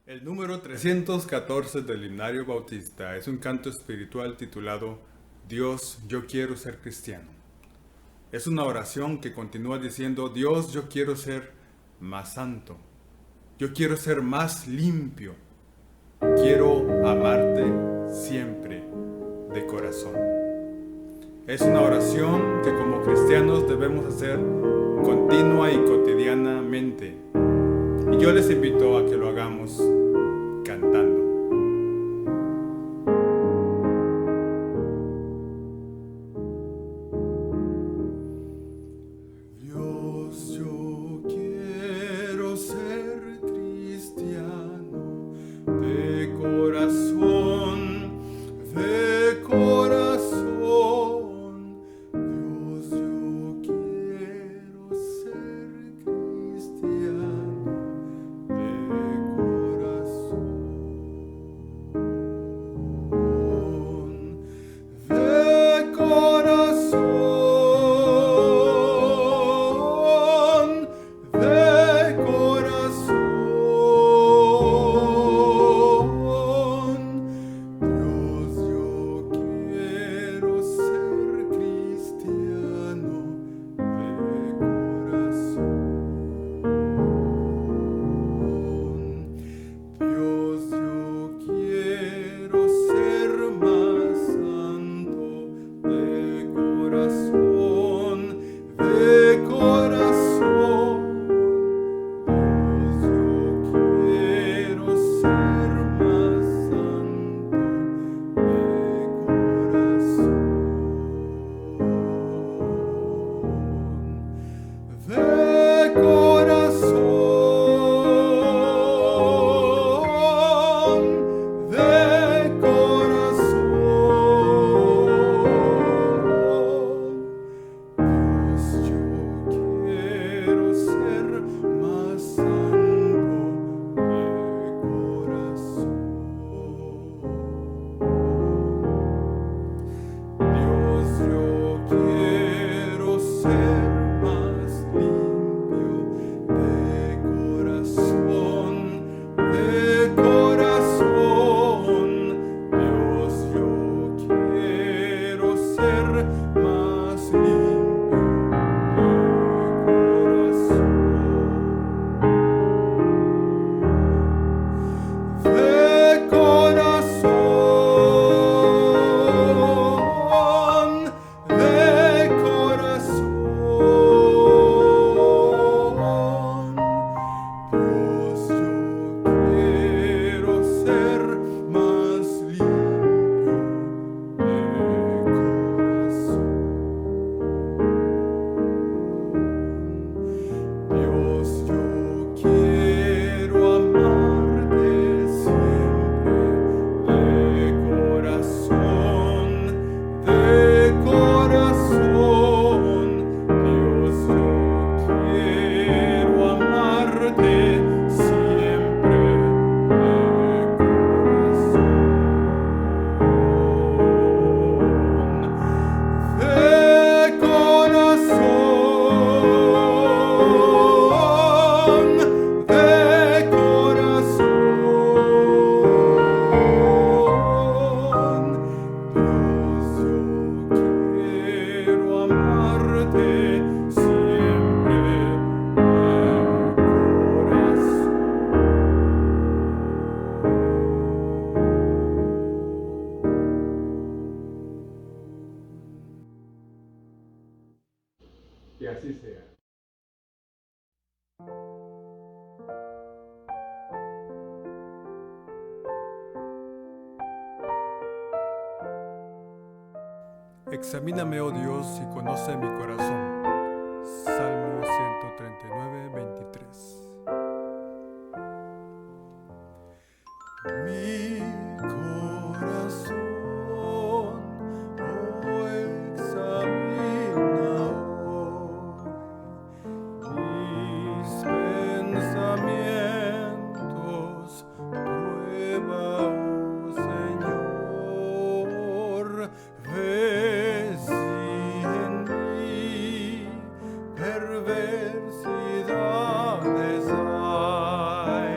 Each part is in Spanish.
El número 314 del Himnario Bautista es un canto espiritual titulado Dios, yo quiero ser cristiano. Es una oración que continúa diciendo, Dios, yo quiero ser más santo. Yo quiero ser más limpio. Quiero amarte siempre de corazón. Es una oración que como cristianos debemos hacer continua y cotidianamente. Y yo les invito a que lo hagamos cantando. Dios, yo quiero ser cristiano de corazón, de corazón. Dios, yo quiero ser cristiano de corazón, de corazón, de corazón. Dios, yo quiero ser cristiano de corazón. Dios, yo quiero ser más santo de corazón, de corazón. Dios, yo quiero ser más santo de corazón, de corazón, de corazón. Dios, yo quiero ser más santo de corazón. Dios, yo quiero ser más limpio de corazón, de corazón. Dios, yo quiero ser más limpio de corazón, de corazón. Dios, yo quiero ser más limpio de corazón. Dios, yo quiero amarte siempre de corazón, de corazón. Dios, yo quiero amarte siempre de corazón, de corazón. Dios, yo quiero amarte siempre de corazón. Y así sea. Examíname, oh Dios, y conoce mi corazón. Salmo 139, 23. Mi corazón, oh, examina hoy mis pensamientos, prueba, oh Señor, ve si en mí perversidades hay.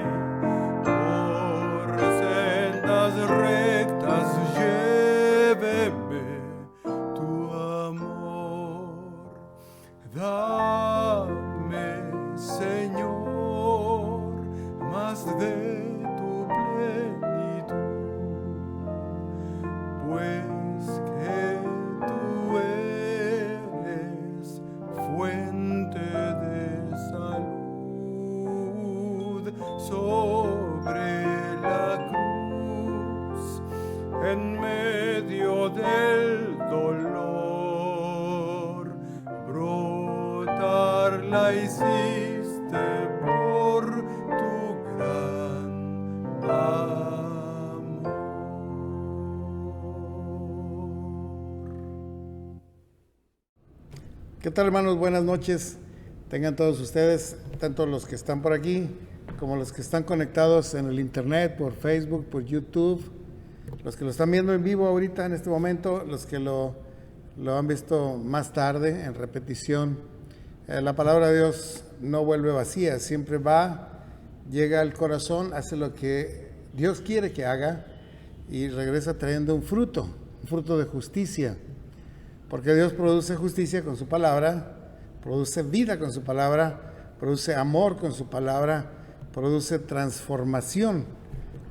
de tu plenitud, pues que tú eres fuente de salud. Sobre la cruz, en medio del dolor, brotar la hiciste por tu gran amor. ¿Qué tal, hermanos? Buenas noches. Tengan todos ustedes, tanto los que están por aquí como los que están conectados en el internet, por Facebook, por YouTube, los que lo están viendo en vivo ahorita en este momento, los que lo han visto más tarde en repetición. La palabra de Dios no vuelve vacía, siempre va, llega al corazón, hace lo que Dios quiere que haga y regresa trayendo un fruto de justicia, porque Dios produce justicia con su palabra, produce vida con su palabra, produce amor con su palabra, produce transformación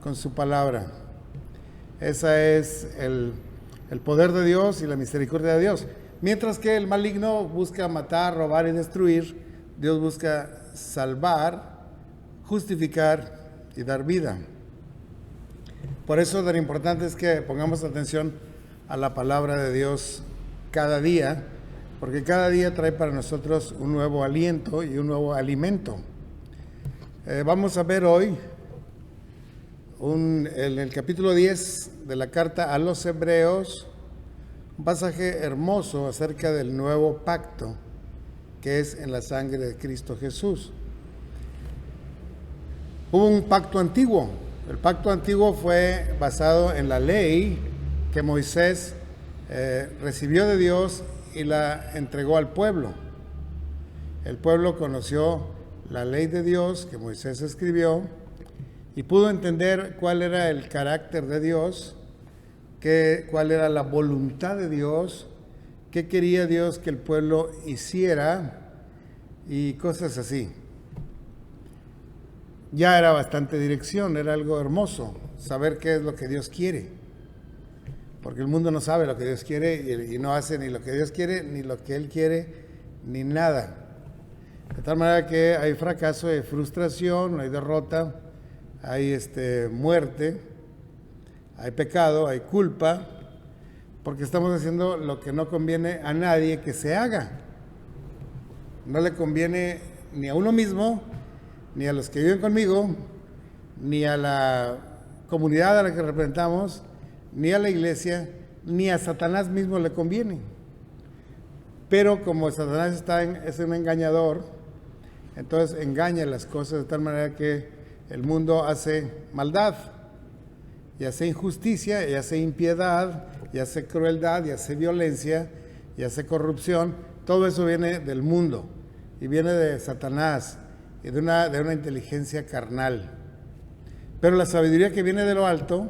con su palabra. Ese es el poder de Dios y la misericordia de Dios. Mientras que el maligno busca matar, robar y destruir, Dios busca salvar, justificar y dar vida. Por eso tan importante es que pongamos atención a la palabra de Dios cada día, porque cada día trae para nosotros un nuevo aliento y un nuevo alimento. Vamos a ver hoy en el capítulo 10 de la carta a los Hebreos, un pasaje hermoso acerca del nuevo pacto que es en la sangre de Cristo Jesús. Hubo un pacto antiguo. El pacto antiguo fue basado en la ley que Moisés recibió de Dios y la entregó al pueblo. El pueblo conoció la ley de Dios que Moisés escribió y pudo entender cuál era el carácter de Dios, cuál era la voluntad de Dios, qué quería Dios que el pueblo hiciera y cosas así. Ya era bastante dirección, era algo hermoso saber qué es lo que Dios quiere, porque el mundo no sabe lo que Dios quiere y no hace ni lo que Dios quiere, ni lo que Él quiere, ni nada. De tal manera que hay fracaso, hay frustración, hay derrota, hay muerte, hay pecado, hay culpa, porque estamos haciendo lo que no conviene a nadie que se haga. No le conviene ni a uno mismo, ni a los que viven conmigo, ni a la comunidad a la que representamos, ni a la iglesia, ni a Satanás mismo le conviene. Pero como Satanás es un engañador, entonces engaña las cosas de tal manera que el mundo hace maldad, y hace injusticia, y hace impiedad, y hace crueldad, y hace violencia, y hace corrupción. Todo eso viene del mundo, y viene de Satanás, y de una inteligencia carnal. Pero la sabiduría que viene de lo alto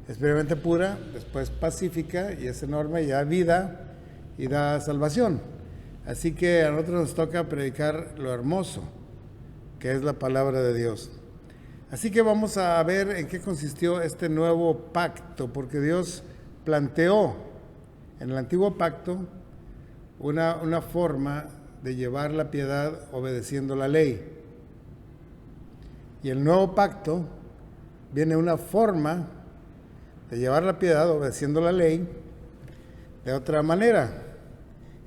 es primeramente pura, después pacífica, y es enorme, y da vida, y da salvación. Así que a nosotros nos toca predicar lo hermoso, que es la palabra de Dios. Así que vamos a ver en qué consistió este nuevo pacto, porque Dios planteó en el antiguo pacto una forma de llevar la piedad obedeciendo la ley. Y el nuevo pacto viene una forma de llevar la piedad obedeciendo la ley de otra manera.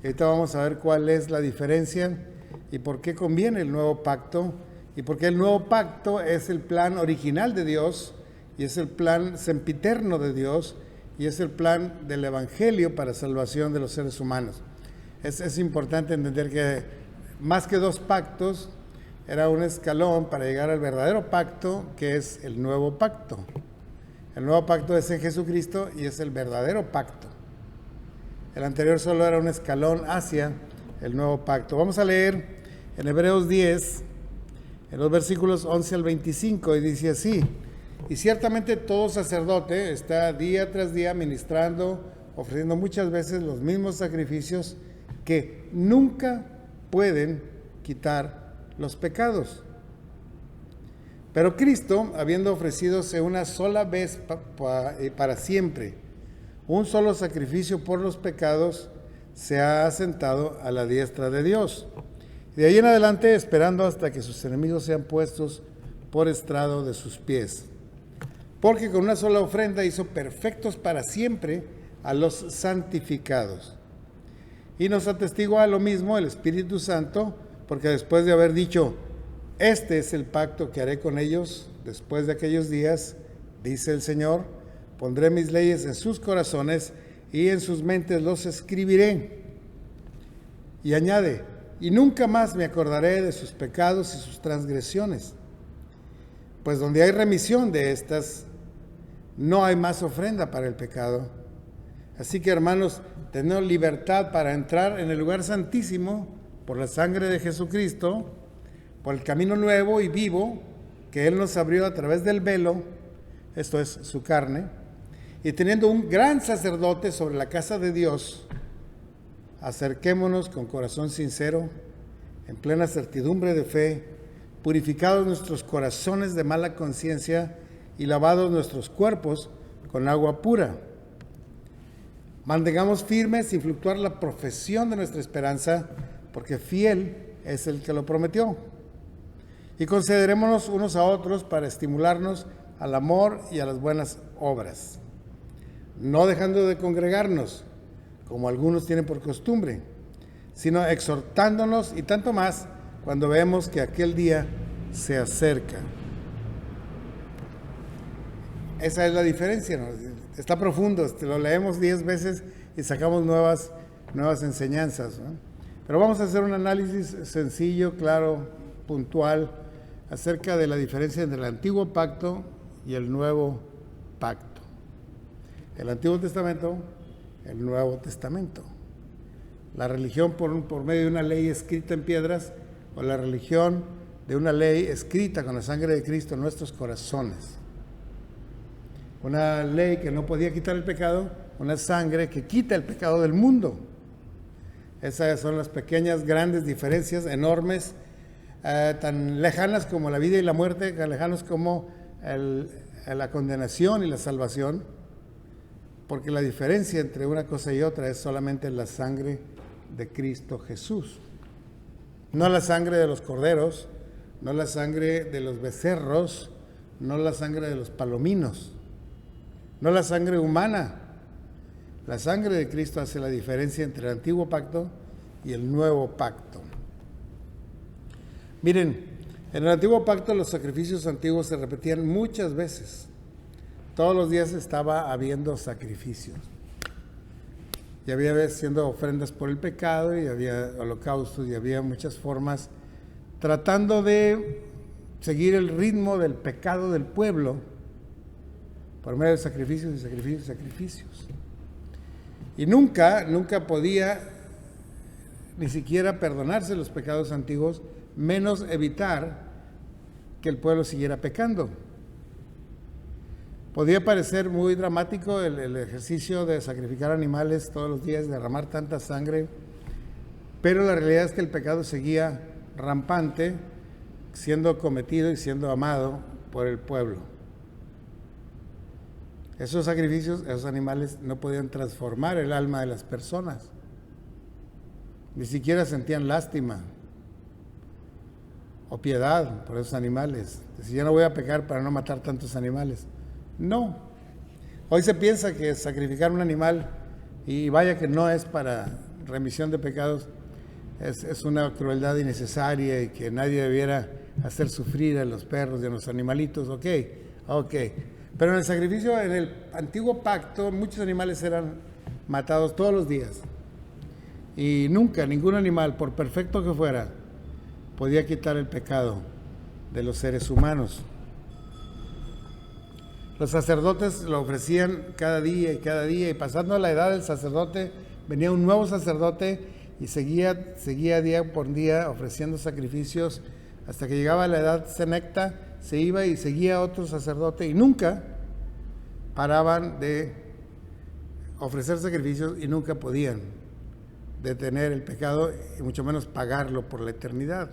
Ahorita vamos a ver cuál es la diferencia y por qué conviene el nuevo pacto, y por qué el nuevo pacto es el plan original de Dios y es el plan sempiterno de Dios y es el plan del evangelio para salvación de los seres humanos. Es importante entender que más que dos pactos, era un escalón para llegar al verdadero pacto, que es el nuevo pacto. El nuevo pacto es en Jesucristo y es el verdadero pacto. El anterior solo era un escalón hacia el nuevo pacto. Vamos a leer en Hebreos 10, en los versículos 11 al 25, y dice así: y ciertamente todo sacerdote está día tras día ministrando, ofreciendo muchas veces los mismos sacrificios que nunca pueden quitar los pecados. Pero Cristo, habiendo ofrecidose una sola vez para siempre, un solo sacrificio por los pecados, se ha sentado a la diestra de Dios. De ahí en adelante, esperando hasta que sus enemigos sean puestos por estrado de sus pies. Porque con una sola ofrenda hizo perfectos para siempre a los santificados. Y nos atestigua lo mismo el Espíritu Santo, porque después de haber dicho, este es el pacto que haré con ellos después de aquellos días, dice el Señor, pondré mis leyes en sus corazones y en sus mentes los escribiré. Y añade, y nunca más me acordaré de sus pecados y sus transgresiones, pues donde hay remisión de estas, no hay más ofrenda para el pecado. Así que, hermanos, tenemos libertad para entrar en el lugar santísimo por la sangre de Jesucristo, por el camino nuevo y vivo que Él nos abrió a través del velo, esto es su carne, y teniendo un gran sacerdote sobre la casa de Dios, acerquémonos con corazón sincero, en plena certidumbre de fe, purificados nuestros corazones de mala conciencia y lavados nuestros cuerpos con agua pura. Mantengamos firme sin fluctuar la profesión de nuestra esperanza, porque fiel es el que lo prometió. Y considerémonos unos a otros para estimularnos al amor y a las buenas obras, no dejando de congregarnos, como algunos tienen por costumbre, sino exhortándonos y tanto más cuando vemos que aquel día se acerca. Esa es la diferencia, ¿no? Está profundo, lo leemos 10 veces y sacamos nuevas enseñanzas, ¿no? Pero vamos a hacer un análisis sencillo, claro, puntual, acerca de la diferencia entre el Antiguo Pacto y el Nuevo Pacto. El Antiguo Testamento, el Nuevo Testamento. La religión por medio de una ley escrita en piedras, o la religión de una ley escrita con la sangre de Cristo en nuestros corazones. Una ley que no podía quitar el pecado, una sangre que quita el pecado del mundo. Esas son las pequeñas, grandes diferencias, enormes, tan lejanas como la vida y la muerte, tan lejanas como la condenación y la salvación, porque la diferencia entre una cosa y otra es solamente la sangre de Cristo Jesús. No la sangre de los corderos, no la sangre de los becerros, no la sangre de los palominos, no la sangre humana. La sangre de Cristo hace la diferencia entre el Antiguo Pacto y el Nuevo Pacto. Miren, en el Antiguo Pacto los sacrificios antiguos se repetían muchas veces. Todos los días estaba habiendo sacrificios. Y había siendo ofrendas por el pecado, y había holocaustos, y había muchas formas tratando de seguir el ritmo del pecado del pueblo por medio de sacrificios y sacrificios y sacrificios. Y nunca podía ni siquiera perdonarse los pecados antiguos, menos evitar que el pueblo siguiera pecando. Podía parecer muy dramático el ejercicio de sacrificar animales todos los días, derramar tanta sangre, pero la realidad es que el pecado seguía rampante, siendo cometido y siendo amado por el pueblo. Esos sacrificios, esos animales no podían transformar el alma de las personas, ni siquiera sentían lástima o piedad por esos animales. Si yo no voy a pecar para no matar tantos animales. No. Hoy se piensa que sacrificar un animal, y vaya que no es para remisión de pecados, es una crueldad innecesaria y que nadie debiera hacer sufrir a los perros y a los animalitos. Ok. Pero en el sacrificio, en el Antiguo Pacto, muchos animales eran matados todos los días. Y nunca, ningún animal, por perfecto que fuera, podía quitar el pecado de los seres humanos. Los sacerdotes lo ofrecían cada día, y pasando la edad del sacerdote, venía un nuevo sacerdote y seguía día por día ofreciendo sacrificios hasta que llegaba a la edad senecta, se iba y seguía otro sacerdote, y nunca paraban de ofrecer sacrificios y nunca podían detener el pecado y mucho menos pagarlo por la eternidad.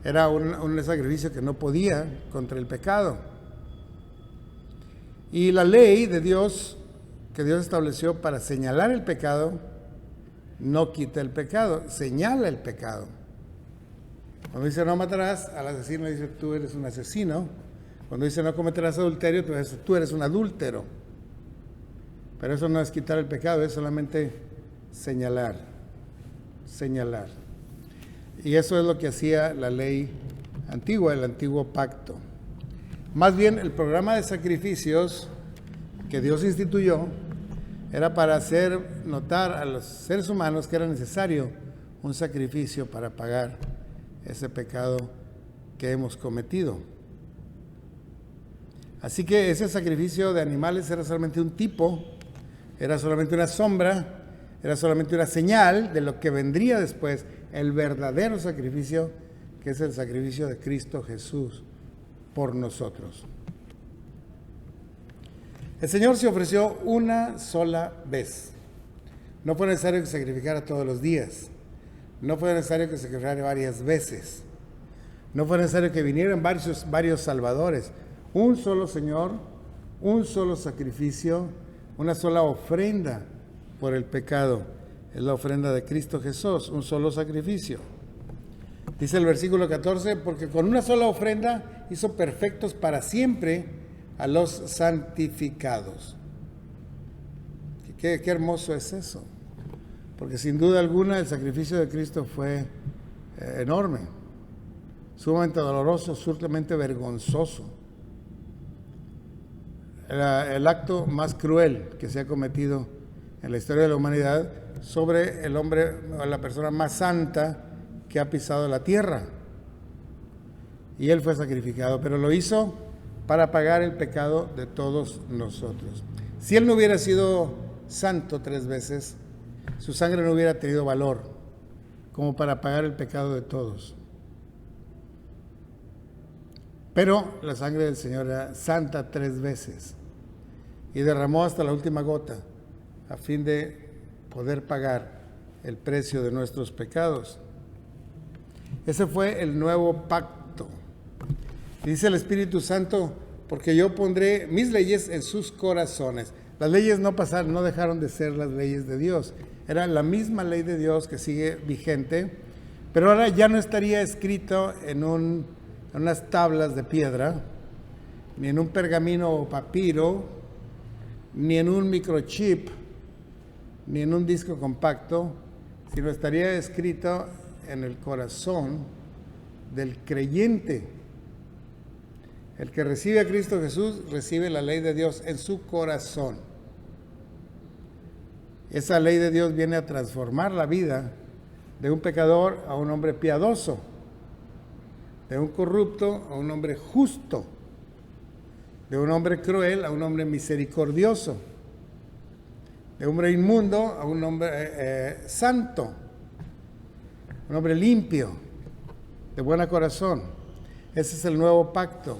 Era un sacrificio que no podía contra el pecado. Y la ley de Dios, que Dios estableció para señalar el pecado, no quita el pecado, señala el pecado. Cuando dice no matarás, al asesino dice tú eres un asesino. Cuando dice no cometerás adulterio, tú eres un adúltero. Pero eso no es quitar el pecado, es solamente señalar. Y eso es lo que hacía la ley antigua, el antiguo pacto. Más bien, el programa de sacrificios que Dios instituyó era para hacer notar a los seres humanos que era necesario un sacrificio para pagar ese pecado que hemos cometido. Así que ese sacrificio de animales era solamente un tipo, era solamente una sombra, era solamente una señal de lo que vendría después, el verdadero sacrificio, que es el sacrificio de Cristo Jesús por nosotros. El Señor se ofreció una sola vez. No fue necesario que se sacrificara todos los días. No fue necesario que se sacrificara varias veces. No fue necesario que vinieran varios salvadores. Un solo Señor, un solo sacrificio, una sola ofrenda por el pecado. Es la ofrenda de Cristo Jesús, un solo sacrificio. Dice el versículo 14, porque con una sola ofrenda hizo perfectos para siempre a los santificados. Qué hermoso es eso. Porque sin duda alguna el sacrificio de Cristo fue enorme, sumamente doloroso, sumamente vergonzoso. Era el acto más cruel que se ha cometido en la historia de la humanidad sobre el hombre o la persona más santa que ha pisado la tierra. Y él fue sacrificado, pero lo hizo para pagar el pecado de todos nosotros. Si él no hubiera sido santo 3 veces, su sangre no hubiera tenido valor como para pagar el pecado de todos. Pero la sangre del Señor era santa 3 veces y derramó hasta la última gota a fin de poder pagar el precio de nuestros pecados. Ese fue el nuevo pacto. Dice el Espíritu Santo, porque yo pondré mis leyes en sus corazones. Las leyes no dejaron de ser las leyes de Dios. Era la misma ley de Dios que sigue vigente, pero ahora ya no estaría escrito en unas tablas de piedra, ni en un pergamino o papiro, ni en un microchip, ni en un disco compacto, sino estaría escrito en el corazón del creyente. El que recibe a Cristo Jesús recibe la ley de Dios en su corazón. Esa ley de Dios viene a transformar la vida de un pecador a un hombre piadoso, de un corrupto a un hombre justo, de un hombre cruel a un hombre misericordioso, de un hombre inmundo a un hombre santo, un hombre limpio, de buen corazón. Ese es el nuevo pacto.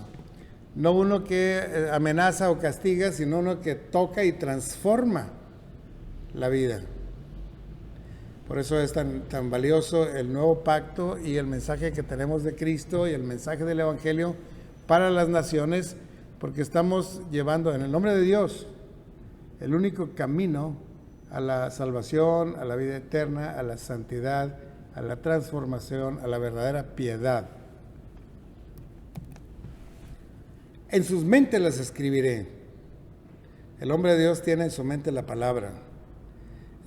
No uno que amenaza o castiga, sino uno que toca y transforma la vida. Por eso es tan valioso el nuevo pacto y el mensaje que tenemos de Cristo y el mensaje del Evangelio para las naciones, porque estamos llevando en el nombre de Dios el único camino a la salvación, a la vida eterna, a la santidad, a la transformación, a la verdadera piedad. En sus mentes las escribiré. El hombre de Dios tiene en su mente la palabra.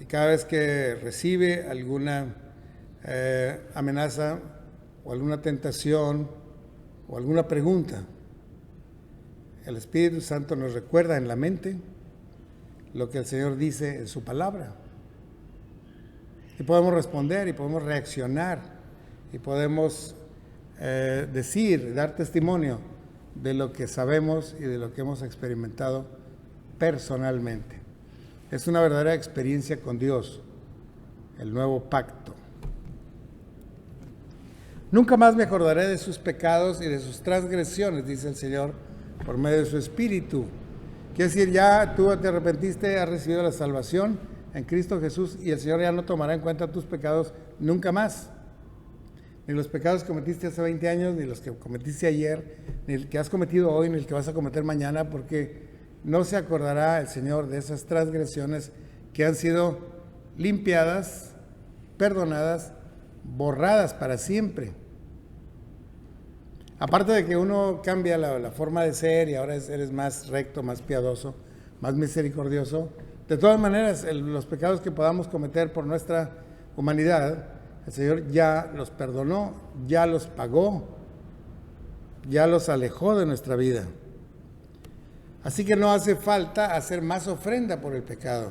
Y cada vez que recibe alguna amenaza o alguna tentación o alguna pregunta, el Espíritu Santo nos recuerda en la mente lo que el Señor dice en su palabra. Y podemos responder y podemos reaccionar y podemos decir, dar testimonio de lo que sabemos y de lo que hemos experimentado personalmente. Es una verdadera experiencia con Dios, el nuevo pacto. Nunca más me acordaré de sus pecados y de sus transgresiones, dice el Señor, por medio de su Espíritu. Quiere decir, ya tú te arrepentiste, has recibido la salvación en Cristo Jesús y el Señor ya no tomará en cuenta tus pecados nunca más. ni los pecados que cometiste hace 20 años, ni los que cometiste ayer, ni el que has cometido hoy, ni el que vas a cometer mañana, porque no se acordará el Señor de esas transgresiones que han sido limpiadas, perdonadas, borradas para siempre. Aparte de que uno cambia la forma de ser y ahora eres más recto, más piadoso, más misericordioso, de todas maneras, los pecados que podamos cometer por nuestra humanidad, el Señor ya los perdonó, ya los pagó, ya los alejó de nuestra vida. Así que no hace falta hacer más ofrenda por el pecado.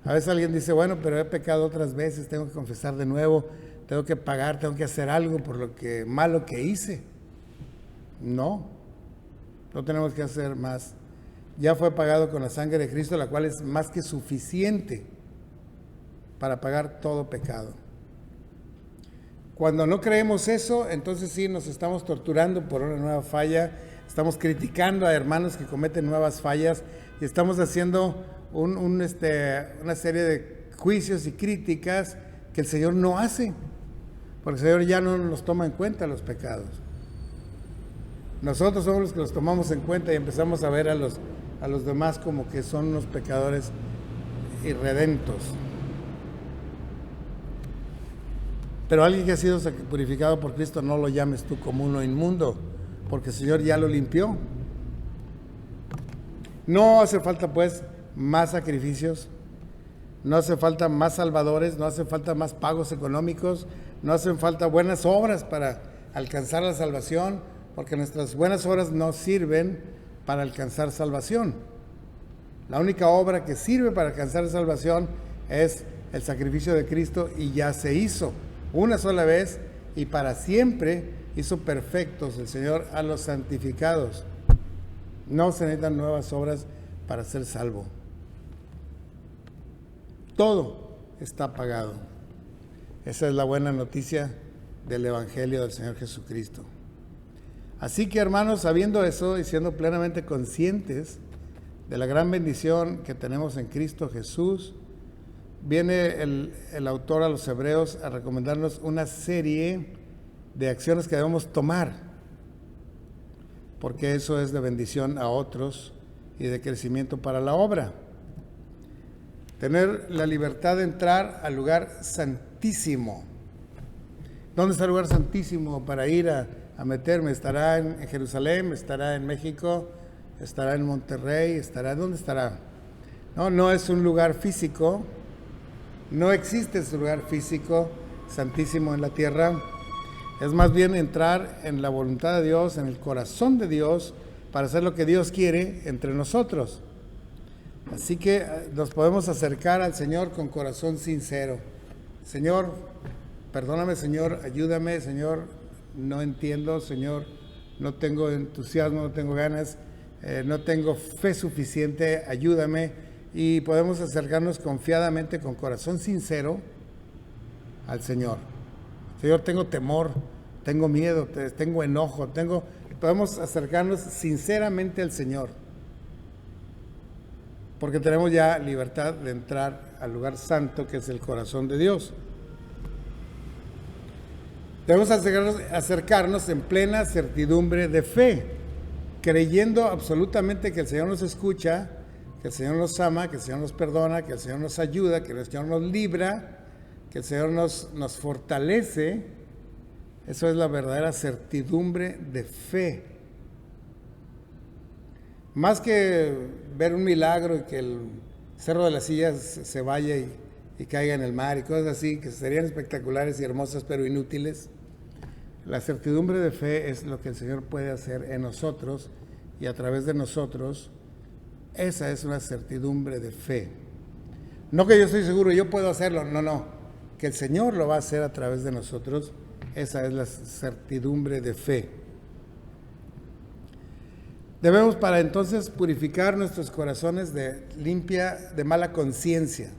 A veces alguien dice, bueno, pero he pecado otras veces, tengo que confesar de nuevo, tengo que pagar, tengo que hacer algo por lo que malo que hice. No tenemos que hacer más. Ya fue pagado con la sangre de Cristo, la cual es más que suficiente para pagar todo pecado. Cuando no creemos eso, entonces sí nos estamos torturando por una nueva falla, estamos criticando a hermanos que cometen nuevas fallas y estamos haciendo una serie de juicios y críticas que el Señor no hace, porque el Señor ya no nos toma en cuenta los pecados. Nosotros somos los que los tomamos en cuenta y empezamos a ver a los demás como que son unos pecadores irredentos. Pero alguien que ha sido purificado por Cristo, no lo llames tú como uno inmundo, porque el Señor ya lo limpió. No hace falta pues más sacrificios, no hace falta más salvadores, no hace falta más pagos económicos, no hacen falta buenas obras para alcanzar la salvación, porque nuestras buenas obras no sirven para alcanzar salvación. La única obra que sirve para alcanzar salvación es el sacrificio de Cristo, y ya se hizo una sola vez y para siempre. Hizo perfectos el Señor a los santificados. No se necesitan nuevas obras para ser salvo. Todo está pagado. Esa es la buena noticia del Evangelio del Señor Jesucristo. Así que, hermanos, sabiendo eso y siendo plenamente conscientes de la gran bendición que tenemos en Cristo Jesús, viene el autor a los Hebreos a recomendarnos una serie de acciones que debemos tomar, porque eso es de bendición a otros y de crecimiento para la obra. Tener la libertad de entrar al lugar santísimo. ¿Dónde está el lugar santísimo para ir a meterme? ¿Estará en Jerusalén? ¿Estará en México? ¿Estará en Monterrey? ¿Dónde estará? No es un lugar físico. No existe ese lugar físico santísimo en la tierra. Es más bien entrar en la voluntad de Dios, en el corazón de Dios, para hacer lo que Dios quiere entre nosotros. Así que nos podemos acercar al Señor con corazón sincero. Señor, perdóname, Señor, ayúdame, Señor, no entiendo, Señor, no tengo entusiasmo, no tengo ganas, no tengo fe suficiente, ayúdame. Y podemos acercarnos confiadamente, con corazón sincero, al Señor. Señor, tengo temor, tengo miedo, tengo enojo, podemos acercarnos sinceramente al Señor, porque tenemos ya libertad de entrar al lugar santo que es el corazón de Dios. Debemos acercarnos en plena certidumbre de fe, creyendo absolutamente que el Señor nos escucha, que el Señor nos ama, que el Señor nos perdona, que el Señor nos ayuda, que el Señor nos libra, que el Señor nos fortalece. Eso es la verdadera certidumbre de fe. Más que ver un milagro y que el Cerro de las Sillas se vaya y caiga en el mar y cosas así, que serían espectaculares y hermosas pero inútiles, la certidumbre de fe es lo que el Señor puede hacer en nosotros y a través de nosotros. Esa es una certidumbre de fe. No que yo estoy seguro, yo puedo hacerlo, no, que el Señor lo va a hacer a través de nosotros. Esa es la certidumbre de fe. Debemos para entonces purificar nuestros corazones de mala conciencia.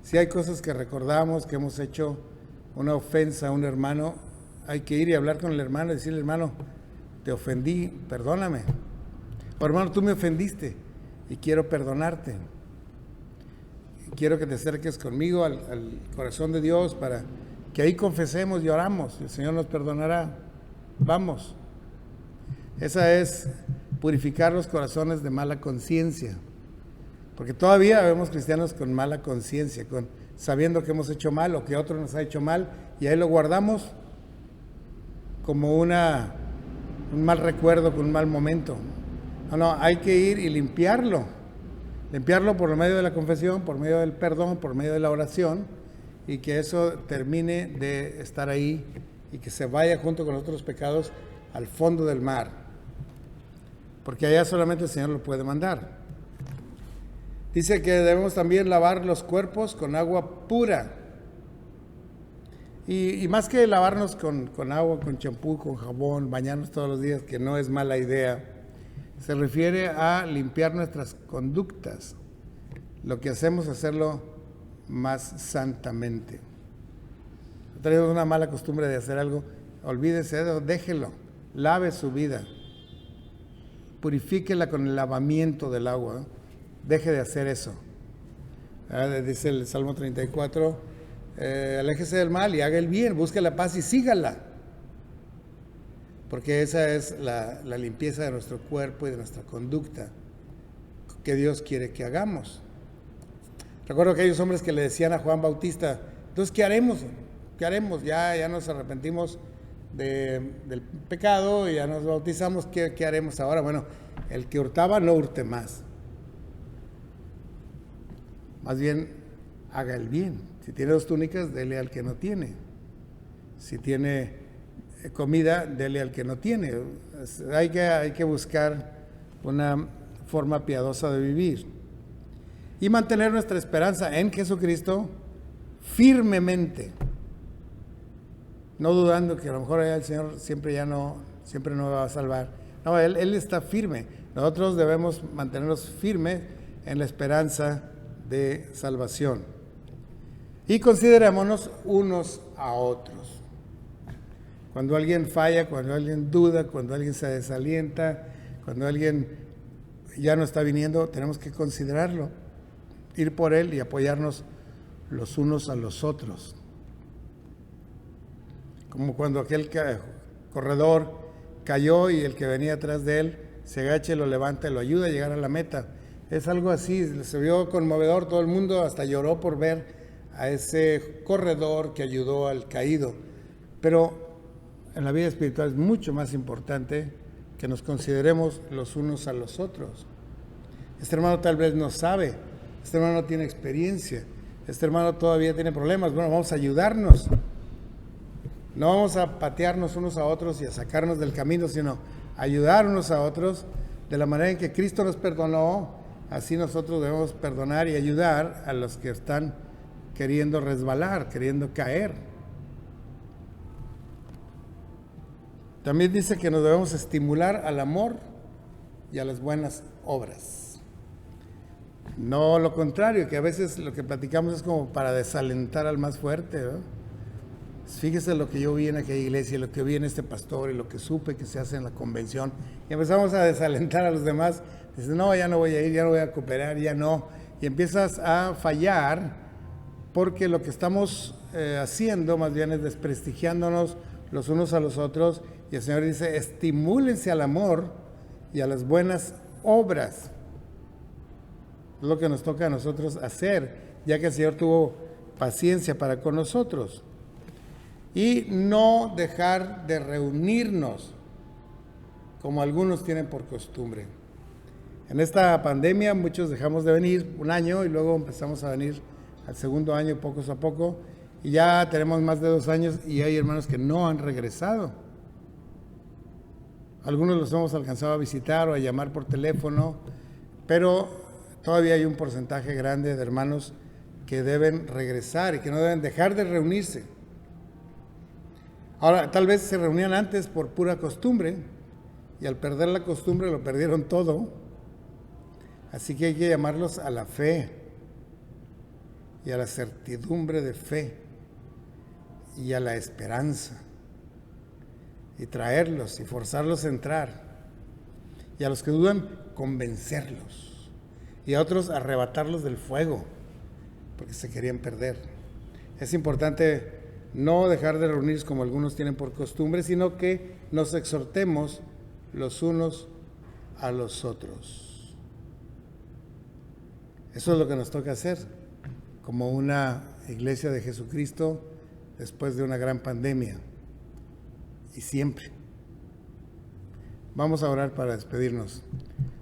Si hay cosas que recordamos, que hemos hecho una ofensa a un hermano, hay que ir y hablar con el hermano y decirle: hermano, te ofendí, perdóname. O hermano, tú me ofendiste y quiero perdonarte. Quiero que te acerques conmigo al corazón de Dios para que ahí confesemos y oramos, y el Señor nos perdonará. Vamos. Esa es purificar los corazones de mala conciencia. Porque todavía vemos cristianos con mala conciencia, sabiendo que hemos hecho mal o que otro nos ha hecho mal, y ahí lo guardamos como un mal recuerdo, con un mal momento. No, hay que ir y limpiarlo por medio de la confesión, por medio del perdón, por medio de la oración, y que eso termine de estar ahí y que se vaya junto con otros pecados al fondo del mar, porque allá solamente el Señor lo puede mandar. Dice que debemos también lavar los cuerpos con agua pura. Y más que lavarnos con agua, con champú, con jabón, bañarnos todos los días, que no es mala idea, se refiere a limpiar nuestras conductas. Lo que hacemos, hacerlo más santamente. Tenemos una mala costumbre de hacer algo, olvídese de eso, déjelo, lave su vida, purifíquela con el lavamiento del agua, ¿no? Deje de hacer eso. Dice el Salmo 34, aléjese del mal y haga el bien, busque la paz y sígala. Porque esa es la limpieza de nuestro cuerpo y de nuestra conducta que Dios quiere que hagamos. Recuerdo aquellos hombres que le decían a Juan Bautista, entonces, ¿qué haremos? ¿Qué haremos? Ya nos arrepentimos del pecado y ya nos bautizamos, ¿qué haremos ahora? Bueno, el que hurtaba no hurte más. Más bien, haga el bien. Si tiene 2 túnicas, dele al que no tiene. Si tiene comida, dele al que no tiene. Hay que buscar una forma piadosa de vivir. Y mantener nuestra esperanza en Jesucristo firmemente. No dudando que a lo mejor el Señor siempre no me va a salvar. No, Él está firme. Nosotros debemos mantenernos firmes en la esperanza de salvación. Y considerémonos unos a otros. Cuando alguien falla, cuando alguien duda, cuando alguien se desalienta, cuando alguien ya no está viniendo, tenemos que considerarlo, ir por él y apoyarnos los unos a los otros. Como cuando aquel corredor cayó y el que venía atrás de él se agacha y lo levanta y lo ayuda a llegar a la meta. Es algo así, se vio conmovedor, todo el mundo hasta lloró por ver a ese corredor que ayudó al caído. Pero en la vida espiritual es mucho más importante que nos consideremos los unos a los otros. Este hermano tal vez no sabe, este hermano no tiene experiencia, este hermano todavía tiene problemas. Bueno, vamos a ayudarnos. No vamos a patearnos unos a otros y a sacarnos del camino, sino ayudar unos a otros de la manera en que Cristo nos perdonó. Así nosotros debemos perdonar y ayudar a los que están queriendo resbalar, queriendo caer. También dice que nos debemos estimular al amor y a las buenas obras. No lo contrario, que a veces lo que platicamos es como para desalentar al más fuerte, ¿no? Fíjese lo que yo vi en aquella iglesia, lo que vi en este pastor y lo que supe que se hace en la convención. Y empezamos a desalentar a los demás. Dices, no, ya no voy a ir, ya no voy a cooperar, ya no. Y empiezas a fallar porque lo que estamos haciendo más bien es desprestigiándonos los unos a los otros. Y el Señor dice, estimúlense al amor y a las buenas obras. Es lo que nos toca a nosotros hacer, ya que el Señor tuvo paciencia para con nosotros. Y no dejar de reunirnos, como algunos tienen por costumbre. En esta pandemia muchos dejamos de venir 1 año y luego empezamos a venir al 2.º año poco a poco. Y ya tenemos más de 2 años y hay hermanos que no han regresado. Algunos los hemos alcanzado a visitar o a llamar por teléfono, pero todavía hay un porcentaje grande de hermanos que deben regresar y que no deben dejar de reunirse. Ahora, tal vez se reunían antes por pura costumbre y al perder la costumbre lo perdieron todo. Así que hay que llamarlos a la fe y a la certidumbre de fe y a la esperanza y traerlos y forzarlos a entrar. Y a los que dudan, convencerlos. Y a otros, arrebatarlos del fuego porque se querían perder. Es importante no dejar de reunirnos como algunos tienen por costumbre, sino que nos exhortemos los unos a los otros. Eso es lo que nos toca hacer como una iglesia de Jesucristo después de una gran pandemia y siempre. Vamos a orar para despedirnos.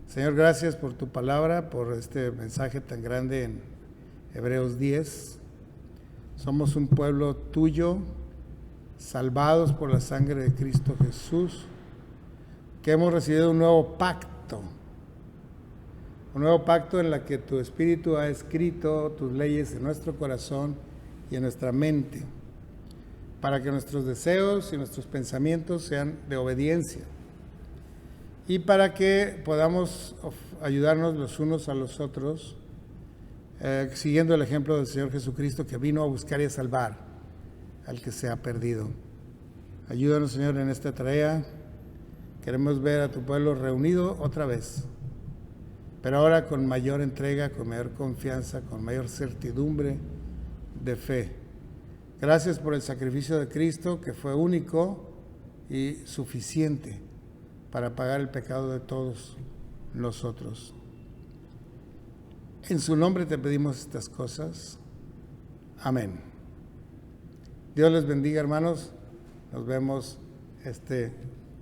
Señor, gracias por tu palabra, por este mensaje tan grande en Hebreos 10. Somos un pueblo tuyo, salvados por la sangre de Cristo Jesús, que hemos recibido un nuevo pacto en la que tu Espíritu ha escrito tus leyes en nuestro corazón y en nuestra mente, para que nuestros deseos y nuestros pensamientos sean de obediencia y para que podamos ayudarnos los unos a los otros, siguiendo el ejemplo del Señor Jesucristo, que vino a buscar y a salvar al que se ha perdido. Ayúdanos, Señor, en esta tarea. Queremos ver a tu pueblo reunido otra vez, pero ahora con mayor entrega, con mayor confianza, con mayor certidumbre de fe. Gracias por el sacrificio de Cristo, que fue único y suficiente para pagar el pecado de todos nosotros. En su nombre te pedimos estas cosas. Amén. Dios les bendiga, hermanos. Nos vemos este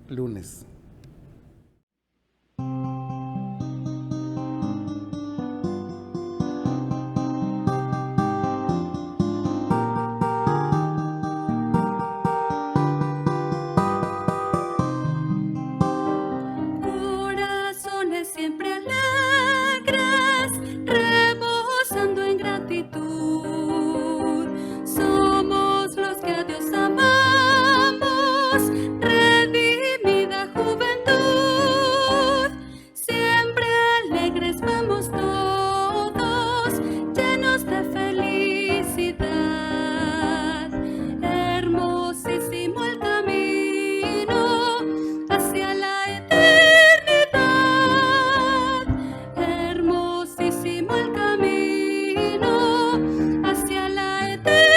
lunes. Corazones siempre alegres, rebosando en gratitud. Somos los que a Dios amamos, redimida juventud. Siempre alegres vamos todos, llenos de felicidad. Hermosísimo el camino hacia la eternidad. Hermosísimo el camino hacia la eternidad.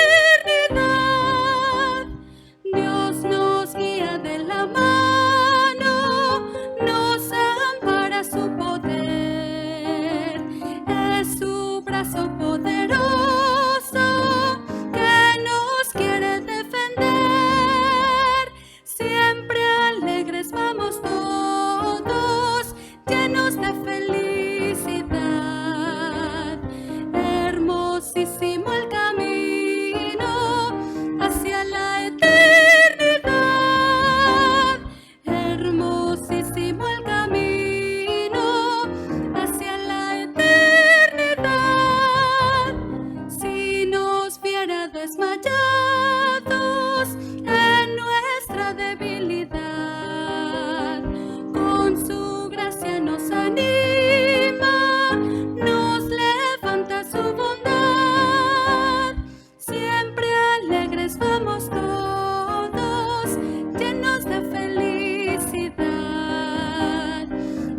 Dios nos guía de la mano, nos ampara su poder. Es su brazo poderoso que nos quiere defender. Siempre alegres vamos todos, llenos de felicidad. Hermosísimo el camino hacia la eternidad. Hermosísimo el camino hacia la eternidad. Si nos viera desmayados en nuestra debilidad, con su gracia nos anima, nos levanta su bondad. Siempre alegres vamos todos, llenos de felicidad.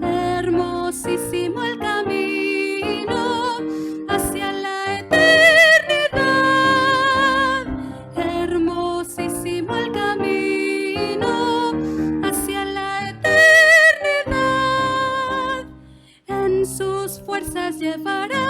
Hermosísimo el camino hacia la eternidad. Hermosísimo el camino hacia la eternidad. En sus fuerzas llevará